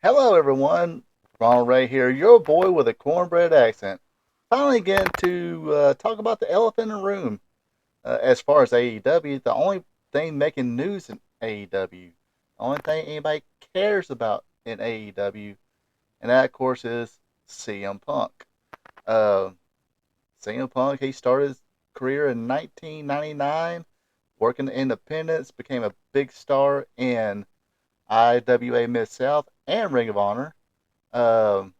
Hello, everyone. Ronald Ray here, your boy with a cornbread accent. Finally, getting to talk about the elephant in the room. As far as AEW, the only thing making news in AEW, the only thing anybody cares about in AEW, and that, of course, is CM Punk. Uh, CM Punk, he started his career in 1999, working independents, became a big star in IWA Mid South and Ring of Honor. Um,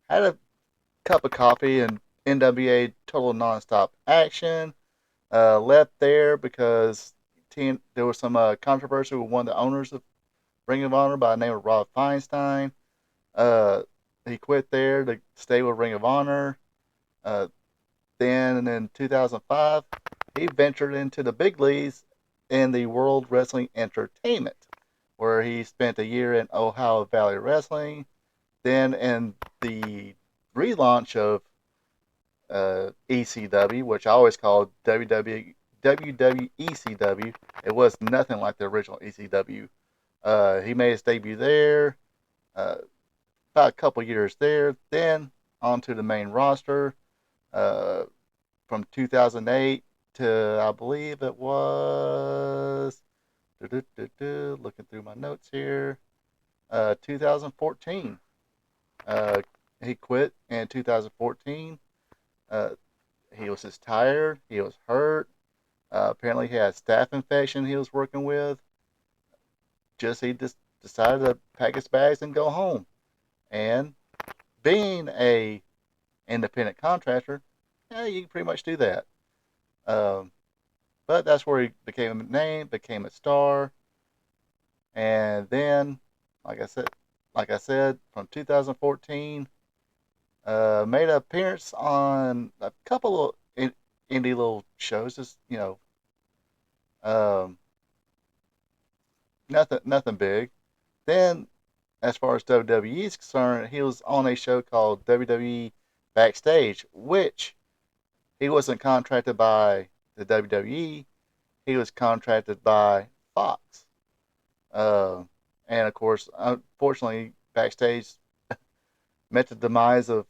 had a cup of coffee and NWA Total Nonstop Action. Left there because there was some controversy with one of the owners of Ring of Honor by the name of Rob Feinstein. Uh, he quit there to stay with Ring of Honor. Uh, then in 2005, he ventured into the big leagues in the World Wrestling Entertainment, where he spent a year in Ohio Valley Wrestling. Then in the relaunch of ECW, which I always called WWECW. It was nothing like the original ECW. He made his debut there, uh, about a couple years there, then onto the main roster uh, from 2008 to, I believe it was, looking through my notes here, 2014. Uh, he quit in 2014. Uh, he was just tired. He was hurt. Apparently, he had a staph infection he was working with. He just decided to pack his bags and go home. And being a independent contractor, yeah, you can pretty much do that. Um, but that's where he became a name, became a star, and then, like I said, from 2014, made an appearance on a couple of indie little shows. Just um, nothing big. Then, as far as WWE is concerned, he was on a show called WWE Backstage, which he wasn't contracted by the WWE. He was contracted by Fox. Uh, and of course, unfortunately, Backstage met the demise of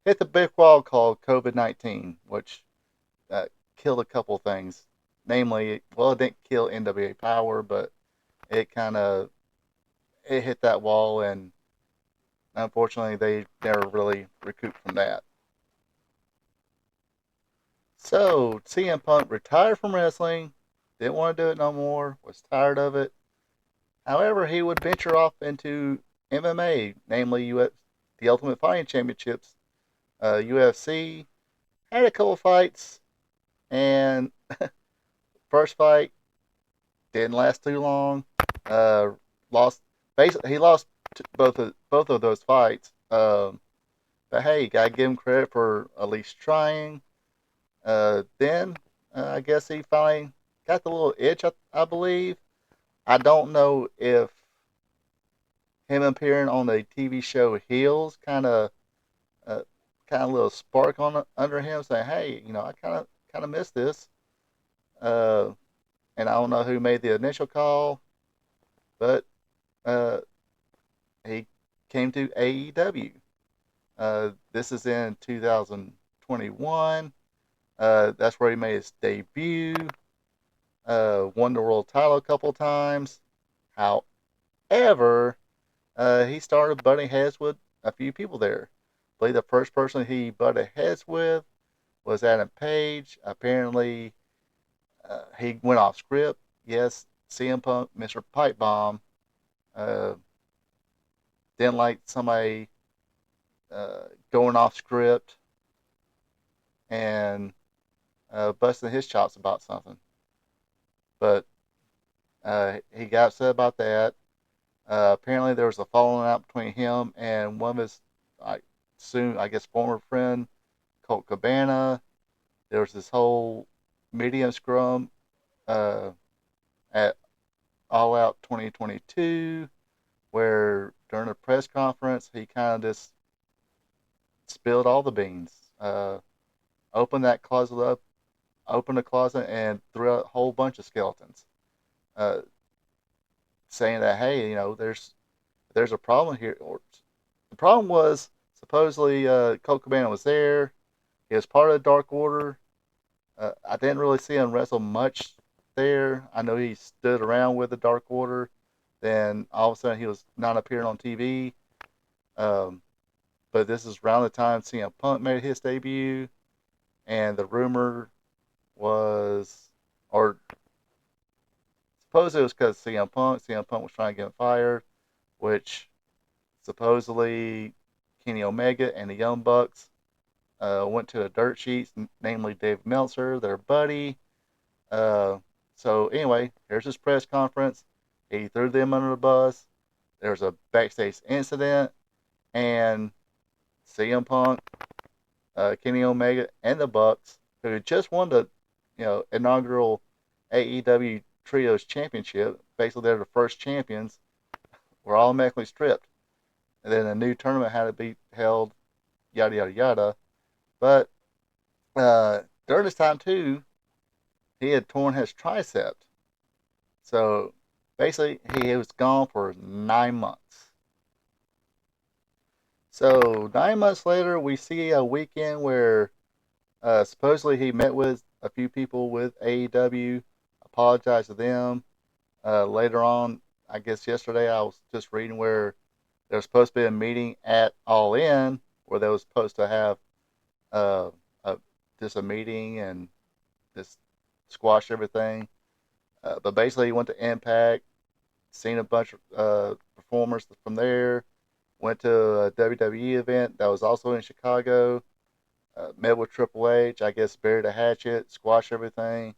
hit the big wall called COVID-19, which uh, killed a couple things. Namely, well, it didn't kill NWA Power, but it kind of it hit that wall, and unfortunately, they never really recouped from that. So CM Punk retired from wrestling, didn't want to do it no more, was tired of it. However, he would venture off into MMA, namely the Ultimate Fighting Championships, UFC. Had a couple fights, and first fight didn't last too long. Lost basically he lost both of those fights. But hey, gotta give him credit for at least trying. Then I guess he finally got the little itch. I believe. I don't know if him appearing on the TV show Heels uh, kind of little spark on under him, saying, "Hey, I kind of miss this." Uh, and I don't know who made the initial call, but uh, he came to AEW. This is in 2021. That's where he made his debut. Won the world title a couple times. However, he started butting heads with a few people there. I believe the first person he butted heads with was Adam Page. Apparently, he went off script. Yes, CM Punk, Mr. Pipe Bomb, uh, didn't like somebody going off script and busting his chops about something. But he got upset about that. Apparently, there was a falling out between him and one of his, I I guess, former friend, Colt Cabana. There was this whole medium scrum uh, at All Out 2022, where during a press conference, he kind of just spilled all the beans. Opened that closet up, opened the closet, and threw out a whole bunch of skeletons. Uh, saying that, hey, there's a problem here. Or the problem was supposedly Colt Cabana was there. He was part of the Dark Order. I didn't really see him wrestle much there. I know he stood around with the Dark Order. Then all of a sudden he was not appearing on TV. Um, but this is around the time CM Punk made his debut, and the rumor was, or suppose it was because CM Punk. CM Punk was trying to get him fired, which supposedly Kenny Omega and the Young Bucks went to the dirt sheets, namely Dave Meltzer, their buddy. Uh, so anyway, here's his press conference. He threw them under the bus. There's a backstage incident, and CM Punk, Kenny Omega, and the Bucks, who had just won the inaugural AEW Trios Championship, basically they're the first champions, were automatically stripped. And then a new tournament had to be held, yada yada yada. But during this time too, he had torn his tricep. So basically, he was gone for 9 months. So 9 months later, we see a weekend where supposedly he met with a few people with AEW, apologized to them. Later on, I guess yesterday, I was just reading where there was supposed to be a meeting at All In where they was supposed to have uh, a, just a meeting and just squash everything. But basically, he went to Impact, seen a bunch of performers from there, went to a WWE event that was also in Chicago, met with Triple H, I guess buried a hatchet, squashed everything.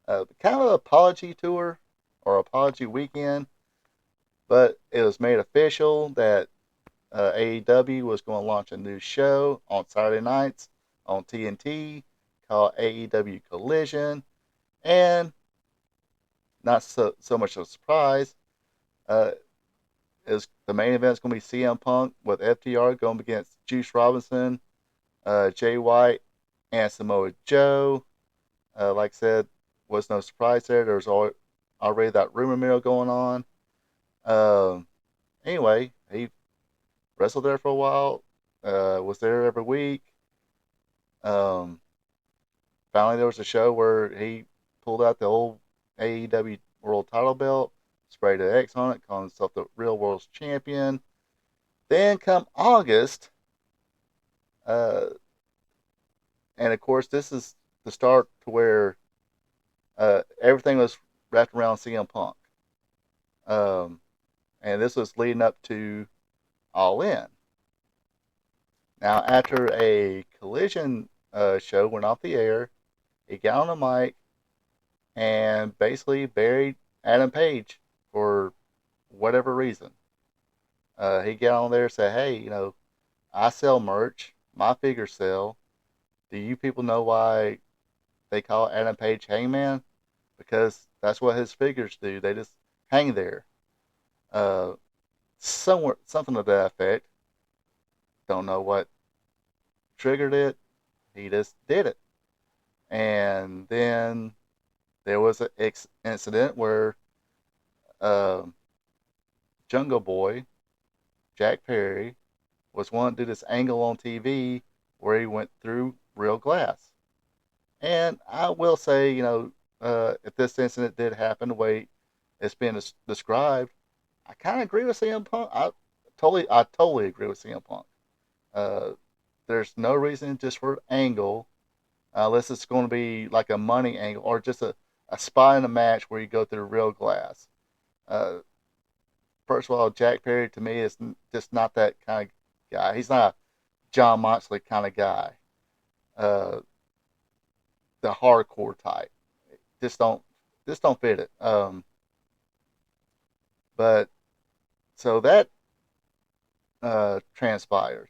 Kind of an apology tour or apology weekend, but it was made official that AEW was going to launch a new show on Saturday nights on TNT called AEW Collision, and not so much of a surprise. Uh, is the main event is going to be CM Punk with FTR going against Juice Robinson, Jay White, and Samoa Joe. Like I said, was no surprise there. There was already that rumor mill going on. Um, anyway, he wrestled there for a while. Was there every week. Um, Finally, there was a show where he pulled out the old AEW World Title belt, sprayed an X on it, calling himself the Real World's Champion. Then come August, uh, and of course, this is the start to where everything was wrapped around CM Punk. Um, and this was leading up to All In. Now, after a Collision show went off the air, he got on the mic and basically buried Adam Page for whatever reason. He got on there and said, "Hey, I sell merch. My figures sell. Do you people know why they call Adam Page Hangman? Because that's what his figures do. They just hang there. Uh, something to that effect. Don't know what triggered it. He just did it. And then there was an incident where uh, Jungle Boy, Jack Perry, was wanting to do this angle on TV where he went through real glass. And I will say, if this incident did happen the way it's been described, I kind of agree with CM Punk. I totally agree with CM Punk. Uh, there's no reason just for an angle, unless it's going to be like a money angle or just a spot in a match where you go through real glass. Uh, First of all, Jack Perry to me is just not that kind of guy. He's not a John Moxley kind of guy. Uh, the hardcore type. Just don't just don't fit it. But so that transpired.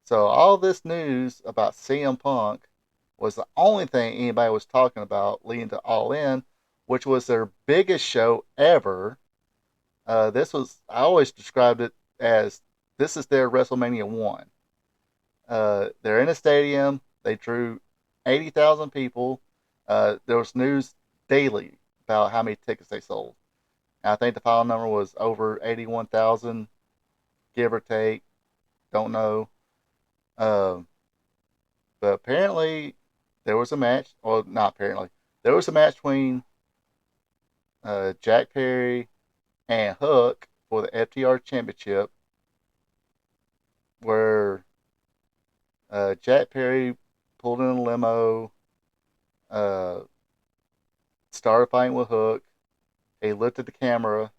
So all this news about CM Punk was the only thing anybody was talking about leading to All In, which was their biggest show ever. This was I always described it as this is their WrestleMania one. They're in a stadium. They drew 80,000 people. There was news daily about how many tickets they sold. I think the final number was over 81,000, give or take. Don't know. Um, but apparently there was a match. Well, not apparently. There was a match between Jack Perry and Hook for the FTR Championship, where Jack Perry pulled in a limo, uh, started fighting with Hook. He looked at the camera,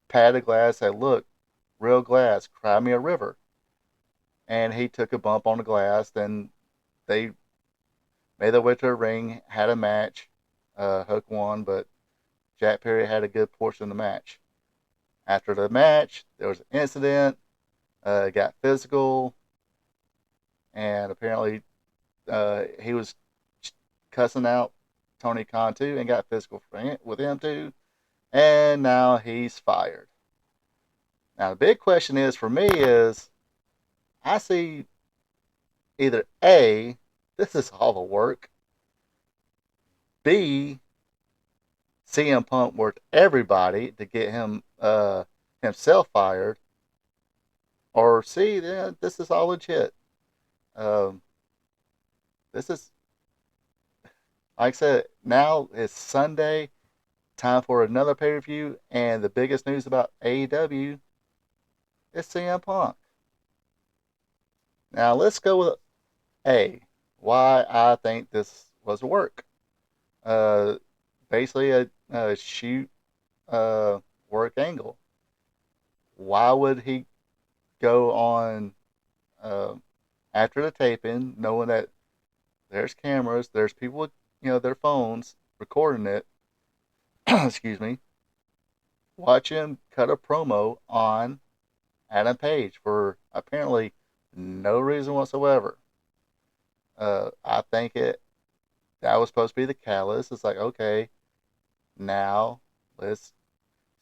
patted the glass, said, "Look, real glass, cry me a river." And he took a bump on the glass. Then they made their way to the ring, had a match. Hook won, but Jack Perry had a good portion of the match. After the match, there was an incident. It got physical, and apparently he was cussing out Tony Khan too, and got physical with him too. And now he's fired. Now the big question is for me is I see either A, this is all the work. B, CM Punk worked everybody to get him himself fired. Or C, yeah, this is all legit. Um, this is, like I said, now it's Sunday, time for another pay per view, and the biggest news about AEW is CM Punk. Now let's go with A, why I think this was a work. Uh, Basically a shoot work angle. Why would he go on uh, after the taping, knowing that there's cameras, there's people with their phones recording it? Excuse me. Watch him cut a promo on Adam Page for apparently no reason whatsoever. I think that was supposed to be the catalyst. It's like, okay, now let's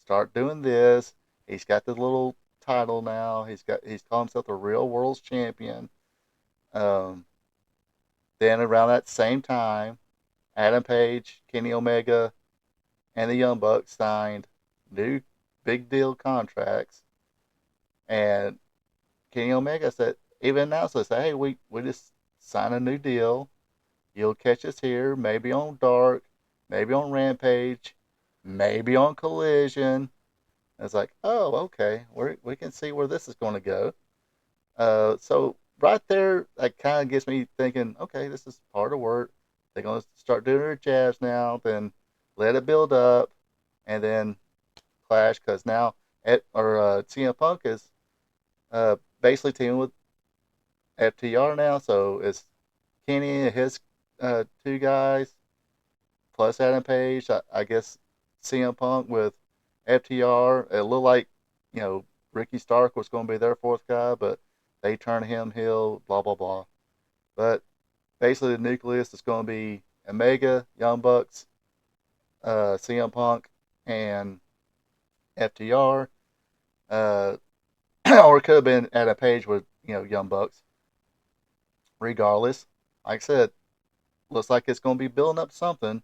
start doing this. He's got the little title now. He's calling himself the real world's champion. Um, then around that same time, Adam Page, Kenny Omega, and the Young Bucks signed new big deal contracts. And Kenny Omega said, even announced it, said, hey, we just signed a new deal. You'll catch us here, maybe on Dark, maybe on Rampage, maybe on Collision. It's like, oh, okay, we can see where this is going to go. So right there, that kind of gets me thinking, okay, this is part of work. They're going to start doing their jabs now, then let it build up, and then clash because now CM Punk is basically teaming with FTR now, so it's Kenny and his two guys plus Adam Page. I guess CM Punk with FTR. It looked like Ricky Stark was going to be their fourth guy, but they turned him heel. Blah blah blah. But basically, the nucleus is going to be Omega, Young Bucks, CM Punk, and FTR. Uh, or it could have been at a page with Young Bucks. Regardless, like I said, looks like it's going to be building up something.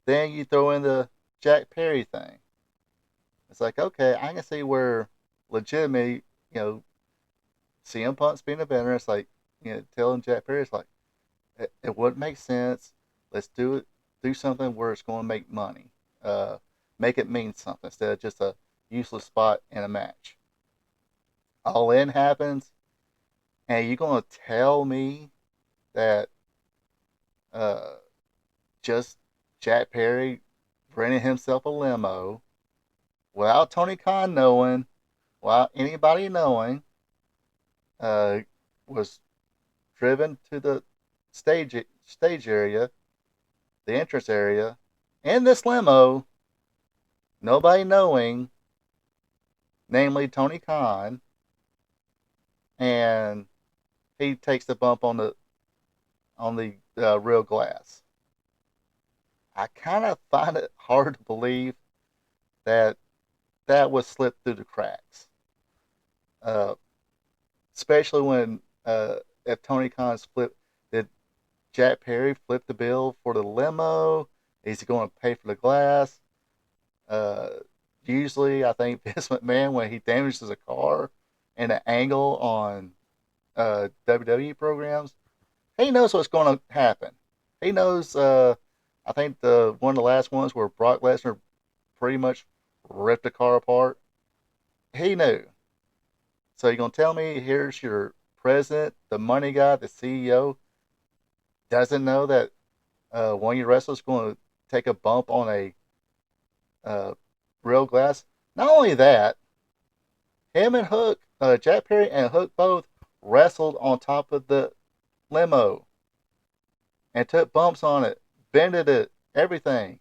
Then you throw in the Jack Perry thing. It's like, okay, I can see where legitimately, CM Punk's being a veteran. It's like, telling Jack Perry, it's like, it wouldn't make sense. Let's do something where it's going to make money. Uh, make it mean something instead of just a useless spot in a match. All in happens, and you're going to tell me that uh, just Jack Perry renting himself a limo without Tony Khan knowing, without anybody knowing, uh, was driven to the stage area, the entrance area, in this limo, nobody knowing, namely Tony Khan, and he takes the bump on the real glass. I kind of find it hard to believe that that was slipped through the cracks, uh, especially when if Tony Khan's flip did Jack Perry flip the bill for the limo? Is he going to pay for the glass? Uh, usually I think Vince McMahon, when he damages a car in an angle on WWE programs, he knows what's going to happen. He knows. I think the one of the last ones where Brock Lesnar pretty much ripped a car apart. He knew. So you're gonna tell me here's your president, the money guy, the CEO, doesn't know that one of your wrestlers going to take a bump on a uh, real glass? Not only that, him and Hook, Jack Perry and Hook both wrestled on top of the limo and took bumps on it, bended it, everything.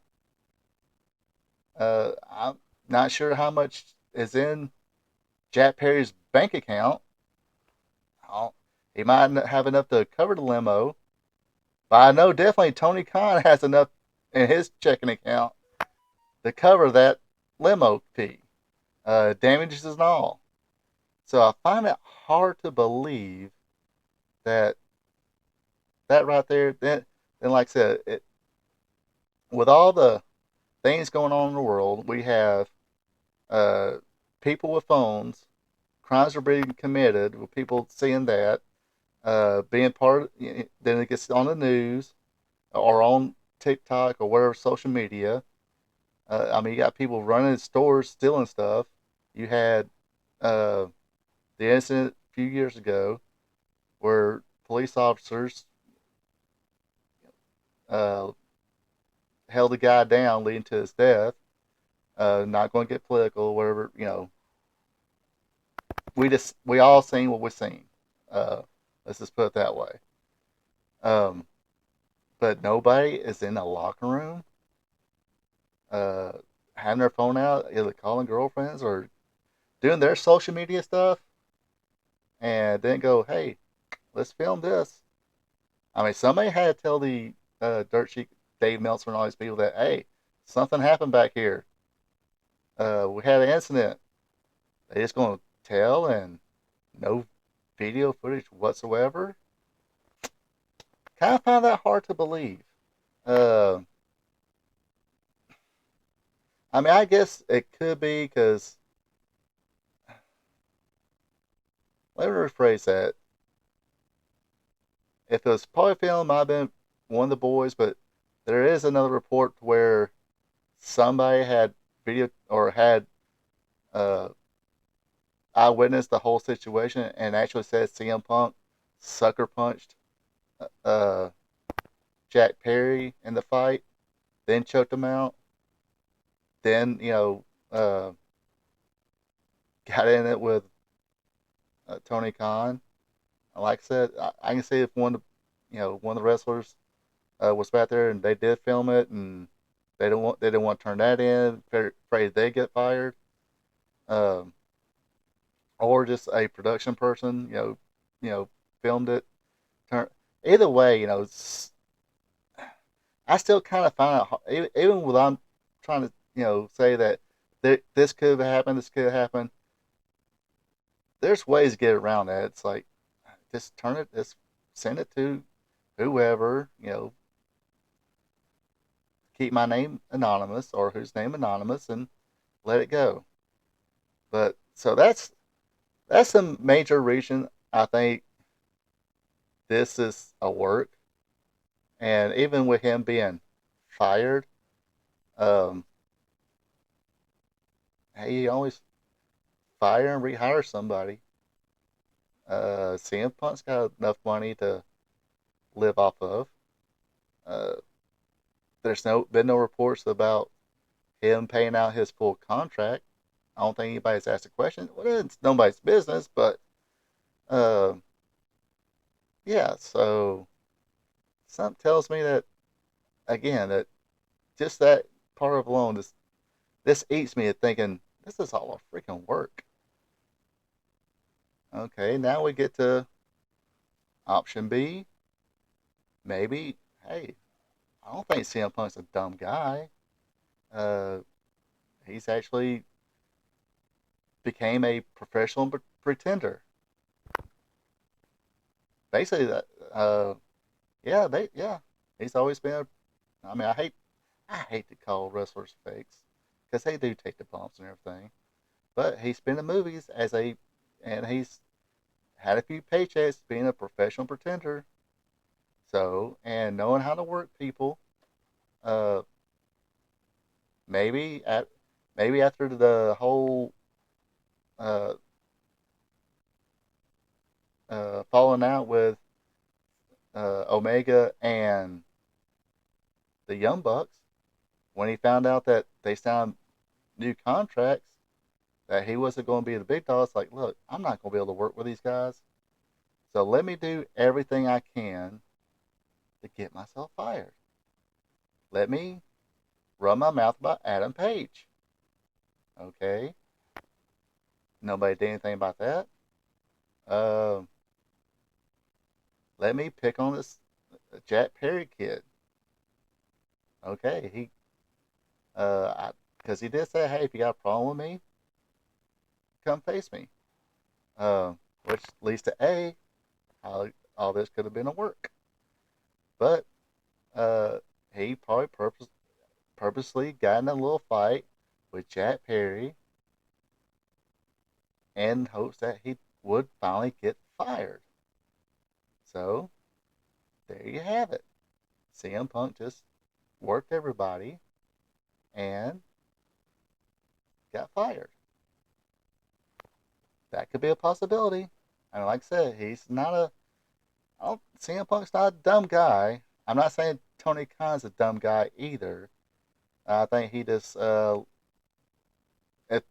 I'm not sure how much is in Jack Perry's bank account. He might not have enough to cover the limo, but I know definitely Tony Khan has enough in his checking account to cover that limo fee, damages and all. So I find it hard to believe that right there. Then like I said, with all the things going on in the world, we have uh, people with phones, crimes are being committed with people seeing that, being part of, then it gets on the news or on TikTok or whatever social media. I mean, you got people running stores stealing stuff. You had uh, the incident a few years ago where police officers uh, held a guy down, leading to his death. Not going to get political, whatever. We all seen what we've seen. Uh, let's just put it that way. Um, but nobody is in a locker room, uh, having their phone out, either calling girlfriends or doing their social media stuff, and then go, "Hey, let's film this." I mean, somebody had to tell the dirt sheet Dave Meltzer and all these people that, "Hey, something happened back here. We had an incident." They just going to tell and no video footage whatsoever. Kind of find that hard to believe. Uh, I mean, I guess it could be because, let me rephrase that. If it was probably film, I've been one of the boys, but there is another report where somebody had video or had uh, eyewitnessed the whole situation and actually said CM Punk sucker punched uh, Jack Perry in the fight, then choked him out, then got in it with Tony Khan. Like I said, I can see if one of the wrestlers was back there and they did film it and they didn't want to turn that in, afraid they get fired, um, or just a production person, filmed it. Turn Either way, I still kind of find it even when I'm trying to say that this could have happened, this could have happened. There's ways to get around that. It's like just send it to whoever, keep my name anonymous or whose name anonymous and let it go. But so that's the major reason I think this is a work. And even with him being fired, um, he always fire and rehire somebody. CM Punk's got enough money to live off of. Uh, there's been no reports about him paying out his full contract. I don't think anybody's asked a question. Well, it's nobody's business, but uh, yeah. So something tells me that again that just that part of alone, this eats me at thinking this is all a freaking work. Okay, now we get to option B. Maybe, hey, I don't think CM Punk's a dumb guy. Uh, he's actually became a professional pretender. Basically, that. Yeah, yeah. He's always been. I mean, I hate to call wrestlers fakes because they do take the bumps and everything. But he's been in movies and he's had a few paychecks being a professional pretender. So, and knowing how to work people, uh, maybe at maybe after the whole uh, falling out with Omega and the Young Bucks, when he found out that they signed new contracts, that he wasn't going to be the big dog, it's like, look, I'm not going to be able to work with these guys. So let me do everything I can to get myself fired. Let me run my mouth about Adam Page. Okay? Nobody did anything about that. Uh, Let me pick on this Jack Perry kid. Okay, because he did say, hey, if you got a problem with me, come face me. Uh, which leads to how all this could have been a work. But uh, he probably purposely got in a little fight with Jack Perry in hopes that he would finally get fired. So there you have it. CM Punk just worked everybody and got fired. That could be a possibility. And like I said, he's not a. I don't, CM Punk's not a dumb guy. I'm not saying Tony Khan's a dumb guy either. I think he just if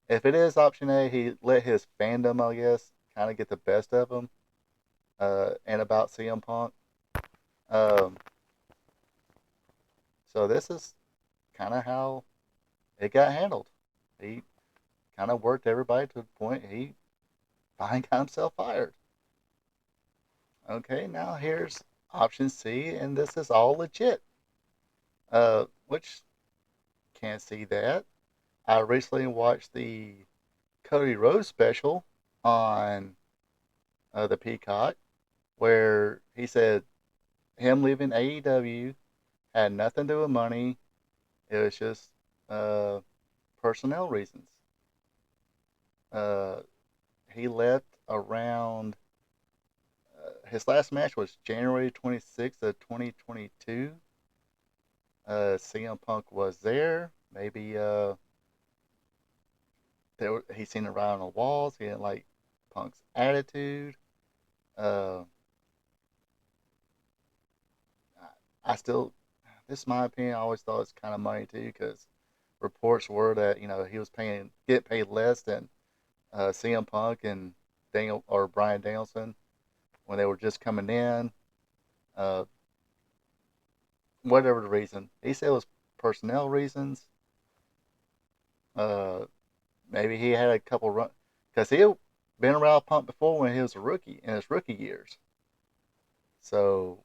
if it is option A, he let his fandom, I guess, kind of get the best of him. And about CM Punk. Um, so this is kind of how it got handled. He kind of worked everybody to the point he finally got himself fired. Okay, now here's option C, and this is all legit. Which can't see that. I recently watched the Cody Rhodes special on the Peacock, where he said him leaving AEW had nothing to do with money. It was just uh, personnel reasons. Uh, he left around his last match was January 26th of 2022. CM Punk was there. Maybe he seen it right on the walls. He didn't like Punk's attitude. Uh, I still, this is my opinion. I always thought it's kind of money too, because reports were that he was get paid less than CM Punk and Daniel or Bryan Danielson when they were just coming in. Uh, Whatever the reason, he said it was personnel reasons. Uh, Maybe he had a couple run because he had been around Punk before when he was a rookie in his rookie years. So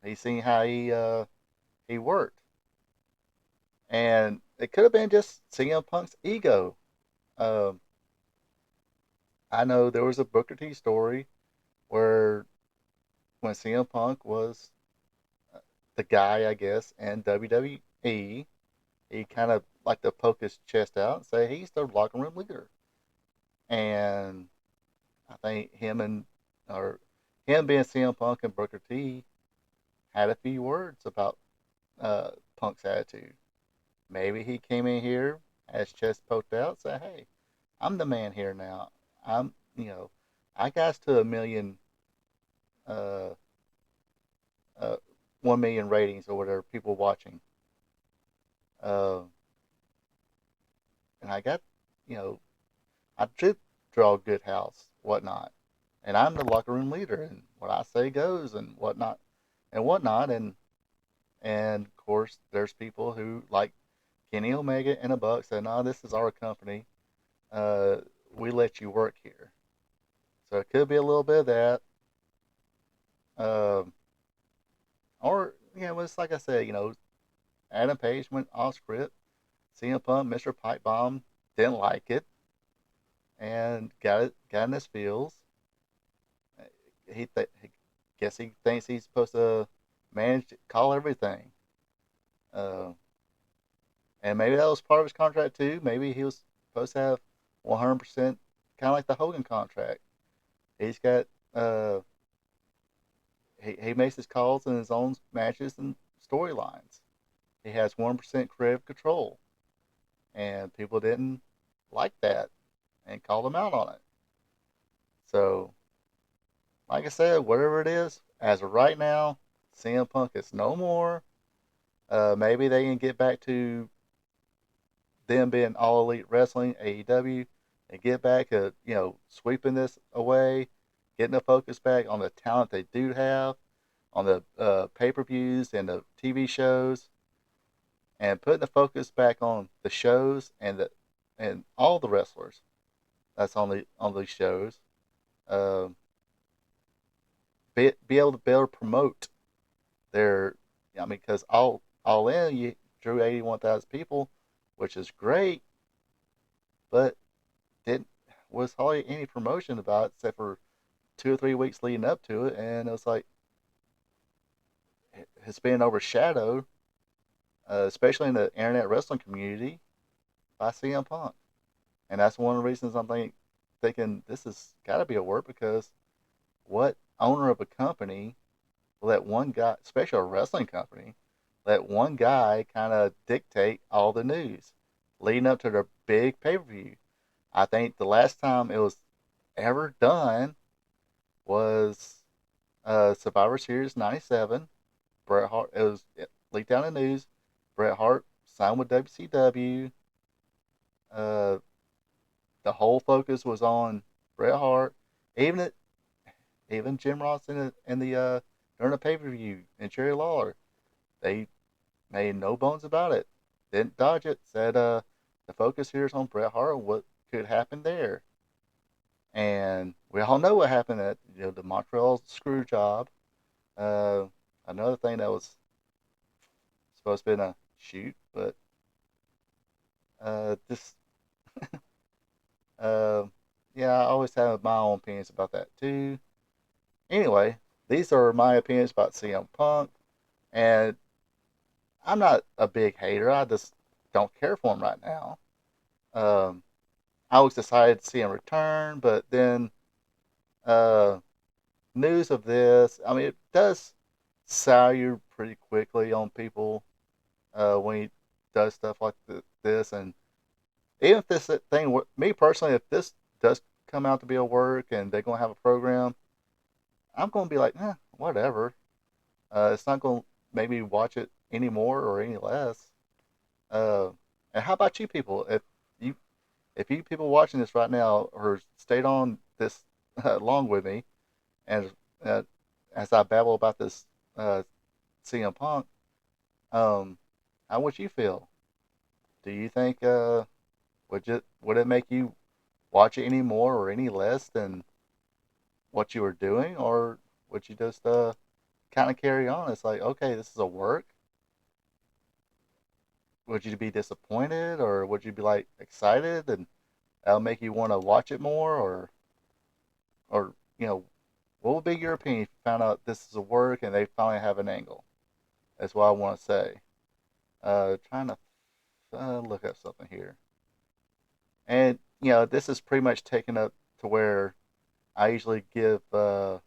he seen how he worked, and it could have been just CM Punk's ego. Um, I know there was a Booker T story where when CM Punk was the guy, I guess, in WWE, he kind of like to poke his chest out and say he's the locker room leader. And I think him being CM Punk and Booker T had a few words about Punk's attitude. Maybe he came in here, had his chest poked out, said, "Hey, I'm the man here now. I'm, I got us to a million, uh, uh, 1 million ratings or whatever people watching, uh, and I got, you know, I did draw a good house, whatnot, and I'm the locker room leader, and what I say goes, and whatnot, and whatnot, and of course, there's people who like Kenny Omega and a Buck said, "No, this is our company. Uh, we let you work here." So it could be a little bit of that. Um, or, it's like I said, Adam Page went off script. CM Punk, Mr. Pipe Bomb, didn't like it and got in his feels. He guess he thinks he's supposed to call everything. Uh, And maybe that was part of his contract too. Maybe he was supposed to have 100%, kind of like the Hogan contract. He's got he makes his calls in his own matches and storylines. He has 1% creative control, and people didn't like that and called him out on it. So, like I said, whatever it is, as of right now, CM Punk is no more. Maybe they can get back to them being all elite wrestling, AEW, and get back to sweeping this away, getting the focus back on the talent they do have, on the pay-per-views and the TV shows, and putting the focus back on the shows and all the wrestlers that's on these shows. Uh, be able to better promote their. I mean, because all in you drew 81,000 people, which is great, but didn't was hardly any promotion about it except for 2 or 3 weeks leading up to it, and it was like it's been overshadowed, especially in the internet wrestling community, by CM Punk, and that's one of the reasons I'm thinking this has got to be a work because what owner of a company let one guy, especially a wrestling company, let one guy kind of dictate all the news leading up to their big pay per view? I think the last time it was ever done was Survivor Series '97. Bret Hart. It was leaked down in the news. Bret Hart signed with WCW. Uh, the whole focus was on Bret Hart. Even it, even Jim Ross in the during the pay per view and Jerry Lawler, they made no bones about it. Didn't dodge it. Said the focus here is on Bret Hart and what could happen there. And we all know what happened at the Montreal screw job. Uh, Another thing that was supposed to be a shoot, but just uh, yeah, I always have my own opinions about that too. Anyway, these are my opinions about CM Punk, and I'm not a big hater. I just don't care for him right now. Um, I was excited to see him return, but then uh, news of this, I mean, it does sour you pretty quickly on people when he does stuff like this. And even if this thing, me personally, if this does come out to be a work and they're going to have a program, I'm going to be like, whatever. It's not going to make me watch it any more or any less. Uh, and how about you people? You if you people watching this right now or stayed on this along with me, and uh, as I babble about this CM Punk, um, how would you feel? Do you think would it make you watch it any more or any less than what you were doing, or would you just kind of carry on? It's like, okay, this is a work. Would you be disappointed, or would you be like excited, and that'll make you want to watch it more, or what would be your opinion if you found out this is a work and they finally have an angle? That's what I want to say. Trying to look up something here, and this is pretty much taken up to where I usually give um,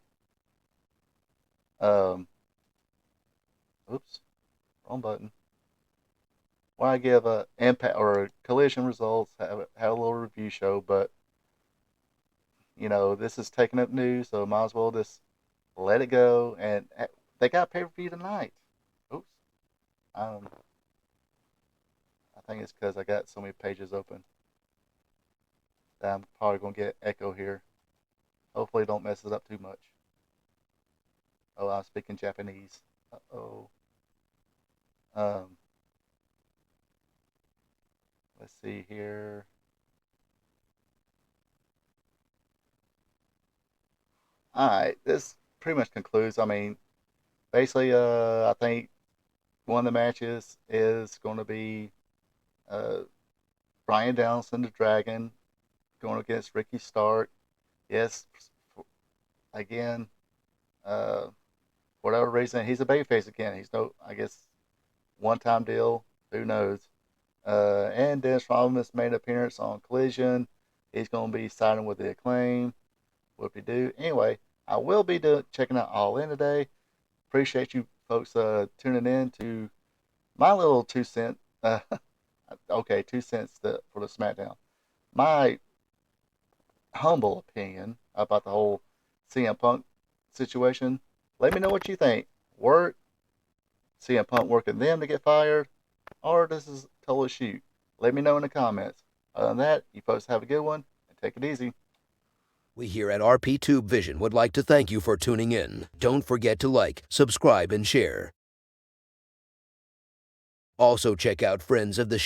oops, wrong button. When I give impact or collision results, have a little review show, but this is taking up news, so might as well just let it go. And they got pay per view tonight. Oops. Um, I think it's because I got so many pages open that I'm probably gonna get echo here. Hopefully, don't mess it up too much. Oh, I'm speaking Japanese. Uh-oh. Um, let's see here. All right, this pretty much concludes. I mean, basically, I think one of the matches is going to be uh, Brian Danielson, the Dragon, going against Ricky Stark. Yes, again, uh, whatever reason, he's a babyface again. He's no, I guess, one-time deal. Who knows? And Dennis Rodman's made an appearance on Collision. He's going to be signing with the Acclaim. Whoopie do. Anyway, I will be checking out All In today. Appreciate you folks tuning in to my little 2 cent. Okay, 2 cents for the SmackDown. My humble opinion about the whole CM Punk situation. Let me know what you think. Work CM Punk working them to get fired, or this is total shoot. Let me know in the comments. Other than that, you folks have a good one and take it easy. We here at RP Tube Vision would like to thank you for tuning in. Don't forget to like, subscribe, and share. Also check out Friends of the